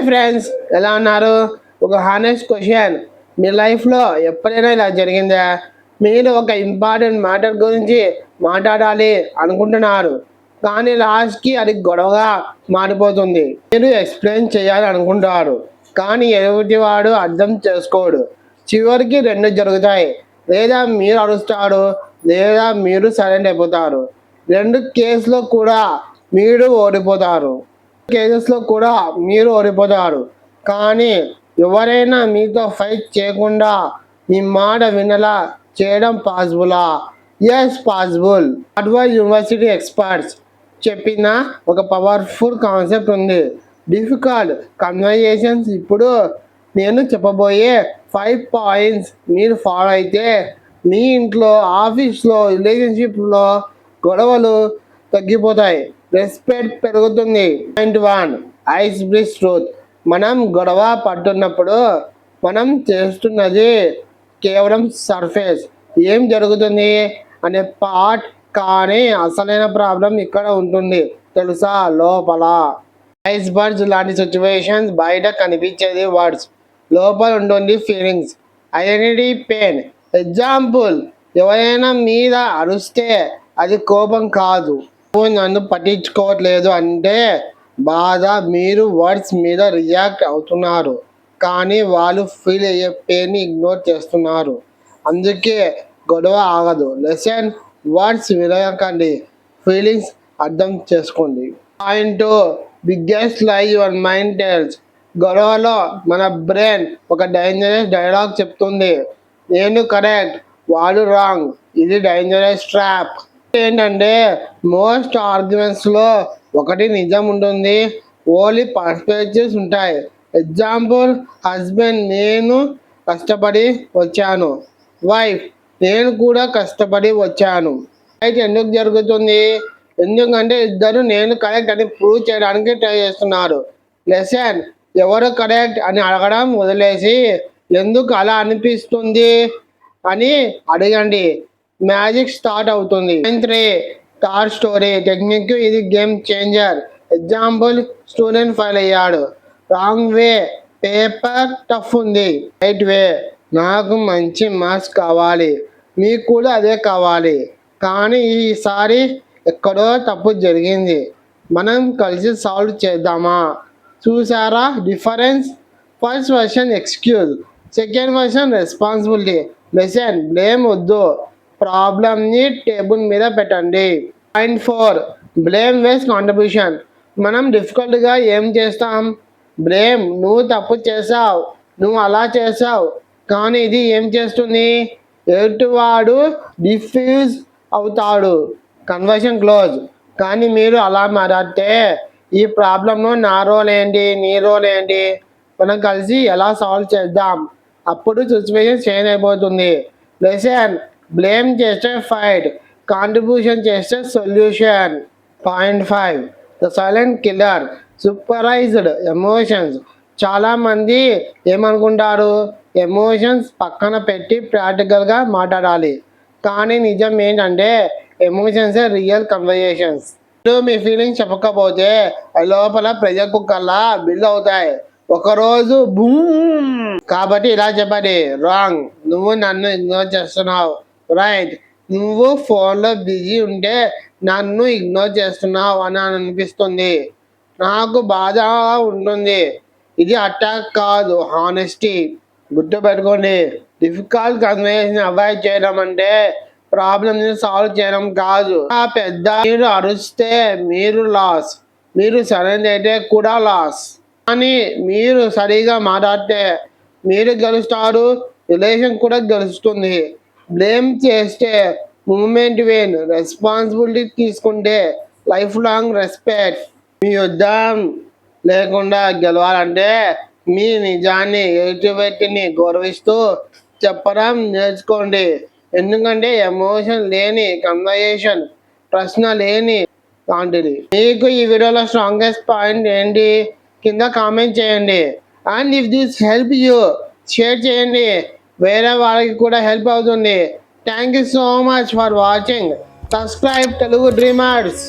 Friends, ఎలా ఉన్నారు? ఒక హానెస్ట్ క్వశ్చన్, మీ లైఫ్లో ఎప్పుడైనా ఇలా జరిగిందా? మీరు ఒక ఇంపార్టెంట్ మ్యాటర్ గురించి మాట్లాడాలి అనుకుంటున్నారు, కానీ లాస్ట్కి అది గొడవగా మారిపోతుంది. మీరు ఎక్స్ప్లెయిన్ చేయాలి అనుకుంటారు, కానీ ఎదుటివాడు అర్థం చేసుకోడు. చివరికి రెండు జరుగుతాయి. లేదా మీరు అరుస్తారు, లేదా మీరు సైలెంట్ అయిపోతారు. రెండు కేసులో కూడా మీరు ఓడిపోతారు. కానీ ఎవరైనా మీతో ఫైట్ చేయకుండా మీ మాట వినలా చేయడం పాసిబులా? Yes, possible. Harvard university experts చెప్పిన ఒక పవర్ఫుల్ కాన్సెప్ట్ ఉంది, డిఫికల్ట్ కన్వర్జేషన్స్. ఇప్పుడు నేను చెప్పబోయే 5 పాయింట్స్ మీరు ఫాలో అయితే మీ ఇంట్లో, ఆఫీస్లో, రిలేషన్షిప్లో గొడవలు తగ్గిపోతాయి, రెస్పెక్ట్ పెరుగుతుంది. Point 1, ice Brees truth. మనం గొడవ పడుతున్నప్పుడు మనం చేస్తున్నది కేవలం సర్ఫేస్, ఏం జరుగుతుంది అనే పార్ట్, కానీ అసలైన ప్రాబ్లం ఇక్కడ ఉంటుంది తెలుసా, లోపల. ఐస్ బర్డ్స్ లాంటి సిచ్యువేషన్స్ బయట కనిపించేది వర్డ్స్, లోపల ఉంటుంది ఫీలింగ్స్, ఐడెంటిటీ, పెయిన్. ఎగ్జాంపుల్, ఎవరైనా మీద అరుస్తే అది కోపం కాదు, నువ్వు నన్ను పట్టించుకోవట్లేదు అంటే బాధ. మీరు వర్డ్స్ మీద రియాక్ట్ అవుతున్నారు, కానీ వాళ్ళు ఫీల్ అయ్యే పెయిన్ని ఇగ్నోర్ చేస్తున్నారు. అందుకే గొడవ ఆగదు. లెసన్, వర్డ్స్ వినకండి, ఫీలింగ్స్ అర్థం చేసుకోండి. పాయింట్ 2, బిగ్గెస్ట్ లై యువర్ మైండ్ టెల్స్. గొడవలో మన బ్రెయిన్ ఒక డేంజరస్ డైలాగ్ చెప్తుంది, నేను కరెక్ట్, వాడు రాంగ్. ఇది డేంజరస్ ట్రాప్. ఏంటంటే మోస్ట్ ఆర్గ్యుమెంట్స్లో ఒకటి నిజం ఉంటుంది, ఓన్లీ పర్స్పెక్టివ్స్ ఉంటాయి. ఎగ్జాంపుల్, హస్బెండ్, నేను కష్టపడి వచ్చాను. వైఫ్, నేను కూడా కష్టపడి వచ్చాను. అయితే ఎందుకు జరుగుతుంది? ఎందుకంటే ఇద్దరు నేను కరెక్ట్ అని ప్రూవ్ చేయడానికి ట్రై చేస్తున్నారు. లెసన్, ఎవరు కరెక్ట్ అని అడగడం వదిలేసి ఎందుకు అలా అనిపిస్తుంది అని అడగండి, మ్యాజిక్ స్టార్ట్ అవుతుంది. 3, టార్ స్టోరీ టెక్నిక్. ఇది game changer. Example, student fail అయ్యాడు. రాంగ్ వే, పేపర్ టఫ్ ఉంది. రైట్ వే, నాకు మంచి మార్క్స్ కావాలి, మీకు కూడా అదే కావాలి, కానీ ఈసారి ఎక్కడో తప్పు జరిగింది, మనం కలిసి సాల్వ్ చేద్దామా? చూసారా difference? First version excuse, second version responsibility. Lesson, blame వద్దు, ప్రాబ్లమ్ని టేబుల్ మీద పెట్టండి. పాయింట్ 4, బ్లేమ్ వేస్ కాంట్రిబ్యూషన్. మనం డిఫికల్ట్గా ఏం చేస్తాం? బ్లేమ్, నువ్వు తప్పు చేసావు, నువ్వు అలా చేసావు. కానీ ఇది ఏం చేస్తుంది? ఎదుటివాడు డిఫ్యూజ్ అవుతాడు, కన్వర్షన్ క్లోజ్. కానీ మీరు అలా మాట్లాడితే, ఈ ప్రాబ్లంలో నా రోల్ ఏంటి, నీ రోల్ ఏంటి, మనం కలిసి ఎలా సాల్వ్ చేద్దాం, అప్పుడు సిచ్యువేషన్ చేంజ్ అయిపోతుంది. లెసన్, బ్లేమ్ చేస్తే ఫైట్, కాంట్రిబ్యూషన్ చేస్తే solution. Point 5, the silent killer, supervised emotions. చాలామంది ఏమనుకుంటారు, ఎమోషన్స్ పక్కన పెట్టి ప్రాక్టికల్గా మాట్లాడాలి, కానీ నిజం ఏంటంటే ఎమోషన్సే రియల్ కన్వర్జేషన్స్. మీరు మీ ఫీలింగ్స్ చెప్పకపోతే లోపల ప్రెజర్ కుక్కర్లా బిల్డ్ అవుతాయి, ఒకరోజు బూమ్. కాబట్టి ఇలా చెప్పండి, రాంగ్, నువ్వు నన్ను ఇగ్నోర్ చేస్తున్నావు. రైట్, నువ్వు ఫోన్లో బిజీ ఉంటే నన్ను ఇగ్నోర్ చేస్తున్నావు అని అనిపిస్తుంది, నాకు బాధగా ఉంటుంది. ఇది అటాక్ కాదు, హానెస్టీ. గుర్తుపెట్టుకోండి, డిఫికల్ట్ కన్వర్సేషన్ అవాయిడ్ చేయడం అంటే ప్రాబ్లమ్ని సాల్వ్ చేయడం కాదు. పెద్ద మీరు అరుస్తే మీరు లాస్, మీరు సరైన అయితే కూడా లాస్. కానీ మీరు సరిగా మాట్లాడితే మీరు గెలుస్తారు, రిలేషన్ కూడా గెలుస్తుంది. బ్లేమ్ చేస్తే మూమెంట్ వేన్, రెస్పాన్సిబిలిటీ తీసుకుంటే లైఫ్ లాంగ్ రెస్పెక్ట్. మీ యుద్ధం లేకుండా గెలవాలంటే మీ నిజాన్ని, ఎదుటి వ్యక్తిని గౌరవిస్తూ చెప్పడం నేర్చుకోండి. ఎందుకంటే ఎమోషన్ లేని కన్వర్సేషన్ ప్రశ్న లేని లాంటిది. మీకు ఈ వీడియోలో స్ట్రాంగెస్ట్ పాయింట్ ఏంటి కింద కామెంట్ చేయండి. And if this help you, share చేయండి, వేరే వాళ్ళకి కూడా హెల్ప్ అవుతుంది. Thank you so much for watching. Subscribe Telugu dreamers.